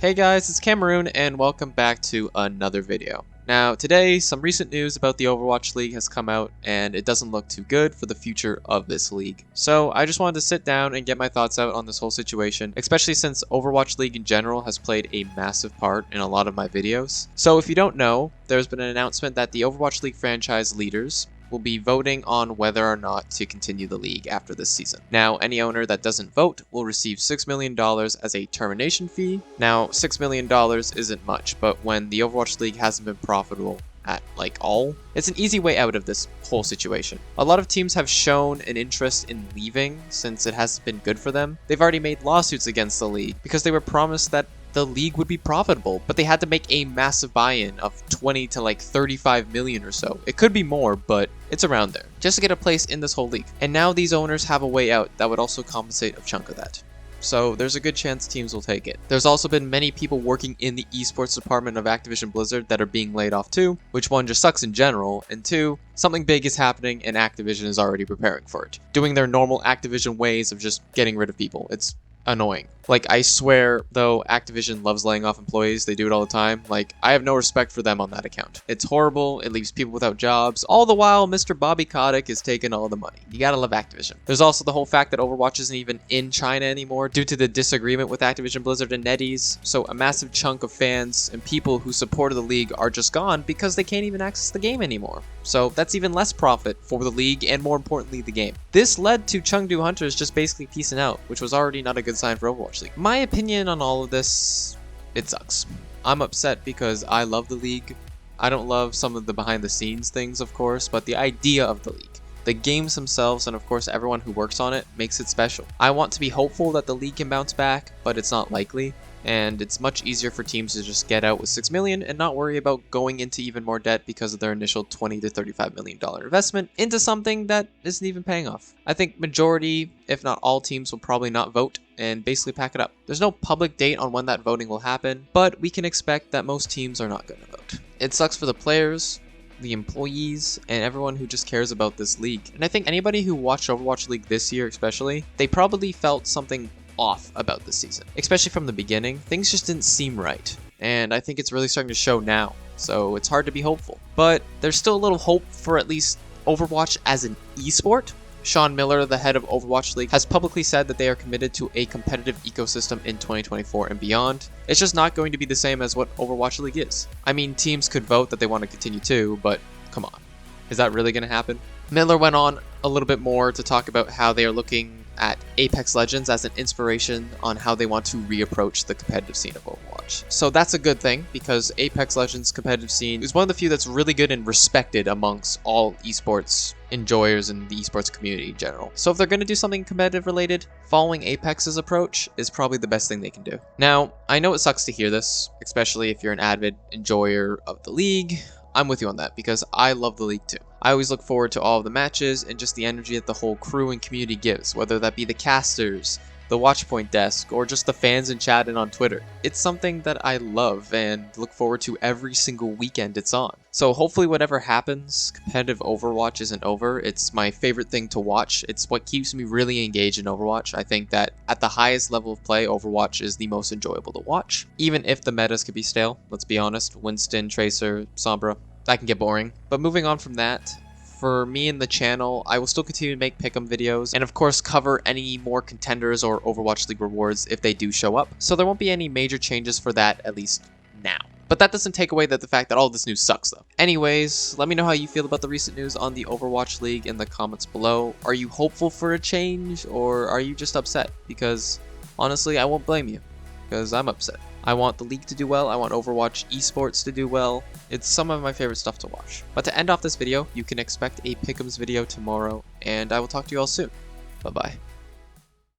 Hey guys, it's Cameroon and welcome back to another video. Now today, some recent news about the Overwatch League has come out and it doesn't look too good for the future of this league. So I just wanted to sit down and get my thoughts out on this whole situation, especially since Overwatch League in general has played a massive part in a lot of my videos. So if you don't know, there's been an announcement that the Overwatch League franchise leaders will be voting on whether or not to continue the league after this season. Now, any owner that doesn't vote will receive $6 million as a termination fee. Now, $6 million isn't much, but when the Overwatch League hasn't been profitable at all, it's an easy way out of this whole situation. A lot of teams have shown an interest in leaving since it hasn't been good for them. They've already made lawsuits against the league because they were promised that the league would be profitable, but they had to make a massive buy-in of 20 to 35 million or so. It could be more, but it's around there, just to get a place in this whole league. And now these owners have a way out that would also compensate a chunk of that. So there's a good chance teams will take it. There's also been many people working in the esports department of Activision Blizzard that are being laid off too, which one just sucks in general, and two, something big is happening and Activision is already preparing for it. Doing their normal Activision ways of just getting rid of people. It's annoying. I swear, though, Activision loves laying off employees. They do it all the time. I have no respect for them on that account. It's horrible. It leaves people without jobs. All the while, Mr. Bobby Kotick is taking all the money. You gotta love Activision. There's also the whole fact that Overwatch isn't even in China anymore due to the disagreement with Activision Blizzard and NetEase. So a massive chunk of fans and people who supported the league are just gone because they can't even access the game anymore. So that's even less profit for the league and, more importantly, the game. This led to Chengdu Hunters just basically peacing out, which was already not a good sign for Overwatch League. My opinion on all of this, it sucks. I'm upset because I love the league. I don't love some of the behind the scenes things, of course, but the idea of the league, the games themselves, and of course everyone who works on it makes it special. I want to be hopeful that the league can bounce back, but it's not likely. And it's much easier for teams to just get out with $6 million and not worry about going into even more debt because of their initial $20 to $35 million investment into something that isn't even paying off. I think majority, if not all teams, will probably not vote and basically pack it up. There's no public date on when that voting will happen, but we can expect that most teams are not going to vote. It sucks for the players, the employees, and everyone who just cares about this league. And I think anybody who watched Overwatch League this year especially, they probably felt something off about this season, especially from the beginning. Things just didn't seem right, and I think it's really starting to show now, so it's hard to be hopeful. But there's still a little hope for at least Overwatch as an esport. Sean Miller, the head of Overwatch League, has publicly said that they are committed to a competitive ecosystem in 2024 and beyond. It's just not going to be the same as what Overwatch League is. I mean, teams could vote that they want to continue too, but come on. Is that really going to happen? Miller went on a little bit more to talk about how they are looking at Apex Legends as an inspiration on how they want to reapproach the competitive scene of Overwatch. So that's a good thing, because Apex Legends competitive scene is one of the few that's really good and respected amongst all esports enjoyers and the esports community in general. So if they're going to do something competitive related, following Apex's approach is probably the best thing they can do. Now, I know it sucks to hear this, especially if you're an avid enjoyer of the league. I'm with you on that because I love the league too. I always look forward to all of the matches and just the energy that the whole crew and community gives, whether that be the casters, the watchpoint desk, or just the fans in chat and on Twitter. It's something that I love and look forward to every single weekend it's on. So hopefully whatever happens, competitive Overwatch isn't over. It's my favorite thing to watch. It's what keeps me really engaged in Overwatch. I think that at the highest level of play, Overwatch is the most enjoyable to watch. Even if the metas could be stale, let's be honest. Winston, Tracer, Sombra, that can get boring. But moving on from that, for me and the channel, I will still continue to make pick'em videos and of course cover any more contenders or Overwatch League rewards if they do show up. So there won't be any major changes for that, at least now. But that doesn't take away the fact that all this news sucks though. Anyways, let me know how you feel about the recent news on the Overwatch League in the comments below. Are you hopeful for a change, or are you just upset? Because honestly, I won't blame you, because I'm upset. I want the league to do well, I want Overwatch esports to do well. It's some of my favorite stuff to watch. But to end off this video, you can expect a Pick'ems video tomorrow, and I will talk to you all soon. Bye-bye.